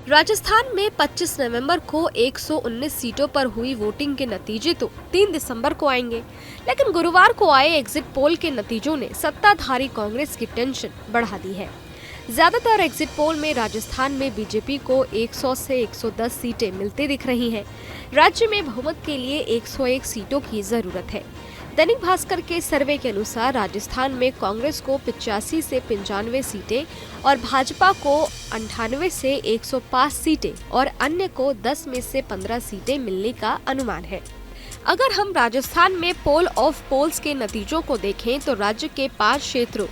राजस्थान में 25 नवंबर को 119 सीटों पर हुई वोटिंग के नतीजे तो 3 दिसंबर को आएंगे, लेकिन गुरुवार को आए एग्जिट पोल के नतीजों ने सत्ताधारी कांग्रेस की टेंशन बढ़ा दी है। ज्यादातर एग्जिट पोल में राजस्थान में बीजेपी को 100 से 110 सीटें मिलती दिख रही हैं। राज्य में बहुमत के लिए 101 सीटों की जरूरत है। दैनिक भास्कर के सर्वे के अनुसार राजस्थान में कांग्रेस को 85 से 95 सीटें और भाजपा को 98 से 105 सीटें और अन्य को 10 में से 15 सीटें मिलने का अनुमान है। अगर हम राजस्थान में पोल ऑफ पोल्स के नतीजों को देखें तो राज्य के 5 क्षेत्रों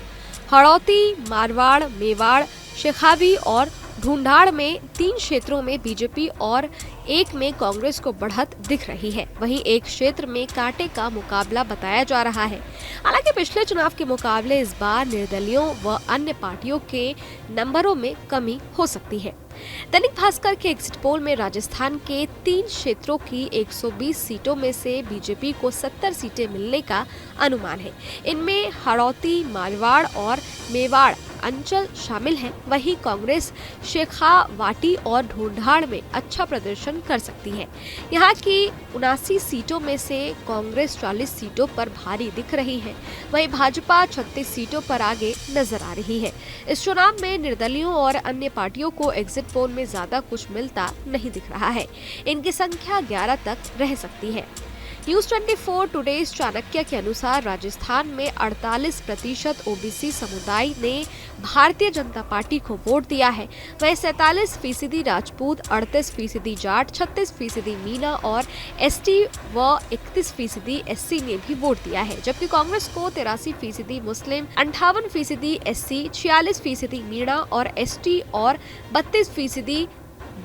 हड़ौती, मारवाड़, मेवाड़, शेखावी और ढूंढाड़ में 3 क्षेत्रों में बीजेपी और 1 में कांग्रेस को बढ़त दिख रही है। वहीं एक क्षेत्र में कांटे का मुकाबला बताया जा रहा है। हालांकि पिछले चुनाव के मुकाबले इस बार निर्दलीयों व अन्य पार्टियों के नंबरों में कमी हो सकती है। दैनिक भास्कर के एग्जिट पोल में राजस्थान के 3 क्षेत्रों की 120 सीटों में से बीजेपी को 70 सीटें मिलने का अनुमान है। इनमें हड़ौती, मारवाड़ और मेवाड़ अंचल शामिल हैं। वहीं कांग्रेस शेखावाटी और ढूंढाड़ में अच्छा प्रदर्शन कर सकती है। यहाँ की 79 सीटों में से कांग्रेस 40 सीटों पर भारी दिख रही है। वहीं भाजपा 36 सीटों पर आगे नजर आ रही है। इस चुनाव में निर्दलीयों और अन्य पार्टियों को एग्जिट पोल में ज्यादा कुछ मिलता नहीं दिख रहा है। इनकी संख्या 11 तक रह सकती है। न्यूज 24 टुडेज चाणक्य के अनुसार राजस्थान में 48% ओबीसी समुदाय ने भारतीय जनता पार्टी को वोट दिया है। वहीं 47% राजपूत, 38% जाट, 36% मीना और एसटी व 31% एससी ने भी वोट दिया है। जबकि कांग्रेस को 83% मुस्लिम, 58% एससी, 46% मीना और एसटी और 32%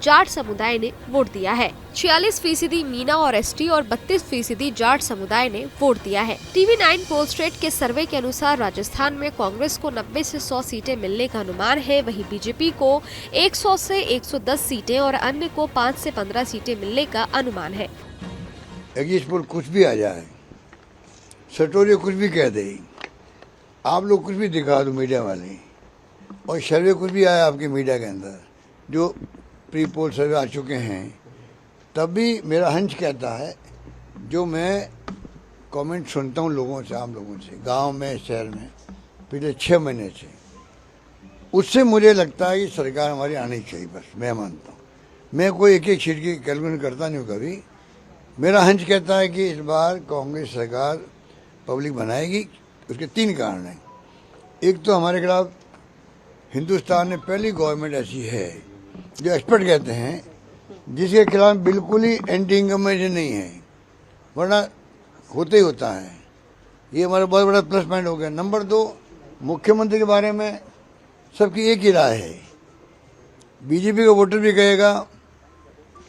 जाट समुदाय ने वोट दिया है। 46% मीना और एसटी और 32% जाट समुदाय ने वोट दिया है। TV9 पोलस्ट्रेट के सर्वे के अनुसार राजस्थान में कांग्रेस को 90 से 100 सीटें मिलने का अनुमान है। वहीं बीजेपी को 100 से 110 सीटें और अन्य को 5 से 15 सीटें मिलने का अनुमान है। एग्जिट पोल कुछ भी आ जाए, सटोरिया कुछ भी कह दे, आप लोग कुछ भी दिखा दो मीडिया वाले, और सर्वे कुछ भी आया आपके मीडिया के अंदर, जो प्री पोल सर्वे आ चुके हैं, तब भी मेरा हंच कहता है, जो मैं कमेंट सुनता हूँ लोगों से, आम लोगों से, गांव में, शहर में, पिछले 6 महीने से, उससे मुझे लगता है कि सरकार हमारी आनी चाहिए। बस मैं मानता हूँ, मैं कोई एक एक सीट की कैलकुलेशन करता नहीं हूँ कभी। मेरा हंच कहता है कि इस बार कांग्रेस सरकार पब्लिक बनाएगी। उसके 3 कारण हैं। एक तो हमारे खिलाफ हिंदुस्तान में पहली गवर्नमेंट ऐसी है जो एक्सपर्ट कहते हैं, जिसके खिलाफ बिल्कुल ही एंटी इनकम्बेंसी नहीं है, वरना होते ही होता है। ये हमारा बहुत बड़ा प्लस पॉइंट हो गया। नंबर 2, मुख्यमंत्री के बारे में सबकी एक ही राय है। बीजेपी का वोटर भी कहेगा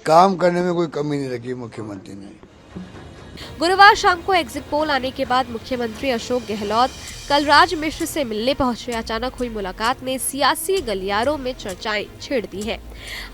काम करने में कोई कमी नहीं रखी मुख्यमंत्री ने। गुरुवार शाम को एग्जिट पोल आने के बाद मुख्यमंत्री अशोक गहलोत कलराज मिश्र से मिलने पहुंचे। अचानक हुई मुलाकात ने सियासी गलियारों में चर्चाएं छेड़ दी है।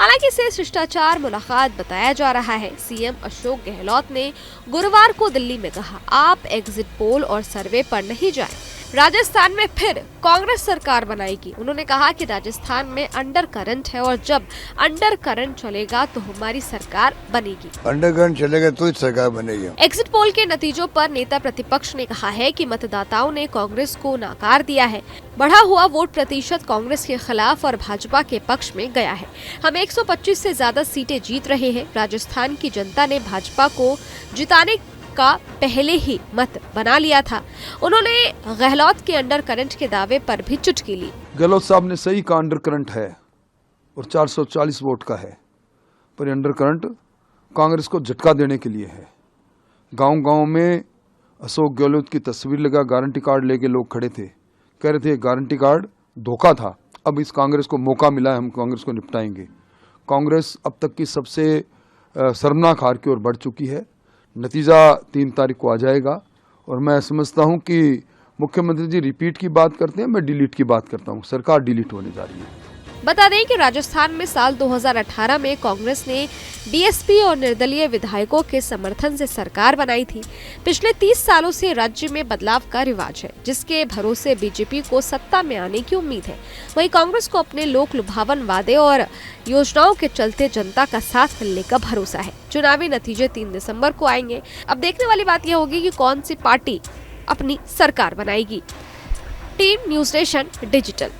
हालांकि इसे शिष्टाचार मुलाकात बताया जा रहा है। सीएम अशोक गहलोत ने गुरुवार को दिल्ली में कहा, आप एग्जिट पोल और सर्वे पर नहीं जाएं, राजस्थान में फिर कांग्रेस सरकार बनाएगी। उन्होंने कहा कि राजस्थान में अंडर करंट है और जब अंडर करंट चलेगा तो हमारी सरकार बनेगी। अंडर करंट चलेगा तो ही सरकार बनेगी। एग्जिट पोल के नतीजों पर नेता प्रतिपक्ष ने कहा है कि मतदाताओं ने कांग्रेस को नकार दिया है। बढ़ा हुआ वोट प्रतिशत कांग्रेस के खिलाफ और भाजपा के पक्ष में गया है। हम 125 से ज्यादा सीटें जीत रहे हैं। राजस्थान की जनता ने भाजपा को जिताने का पहले ही मत बना लिया था। उन्होंने गहलोत के अंडर करंट के दावे पर भी चुटकी ली। गहलोत साहब ने सही कहा, अंडर करंट है और 440 वोट का है, पर अंडर करंट कांग्रेस को झटका देने के लिए है। गांव-गांव में अशोक गहलोत की तस्वीर लगा गारंटी कार्ड लेके लोग खड़े थे, कह रहे थे गारंटी कार्ड धोखा था। अब इस कांग्रेस को मौका मिला है, हम कांग्रेस को निपटाएंगे। कांग्रेस अब तक की सबसे शर्मनाक हार की ओर बढ़ चुकी है। नतीजा 3 तारीख को आ जाएगा और मैं समझता हूं कि मुख्यमंत्री जी रिपीट की बात करते हैं, मैं डिलीट की बात करता हूं। सरकार डिलीट होने जा रही है। बता दें कि राजस्थान में साल 2018 में कांग्रेस ने बीएसपी और निर्दलीय विधायकों के समर्थन से सरकार बनाई थी। पिछले 30 सालों से राज्य में बदलाव का रिवाज है, जिसके भरोसे बीजेपी को सत्ता में आने की उम्मीद है। वहीं कांग्रेस को अपने लोक लुभावन वादे और योजनाओं के चलते जनता का साथ मिलने का भरोसा है। चुनावी नतीजे 3 दिसंबर को आएंगे। अब देखने वाली बात यह होगी कि कौन सी पार्टी अपनी सरकार बनाएगी। Team news nation digital.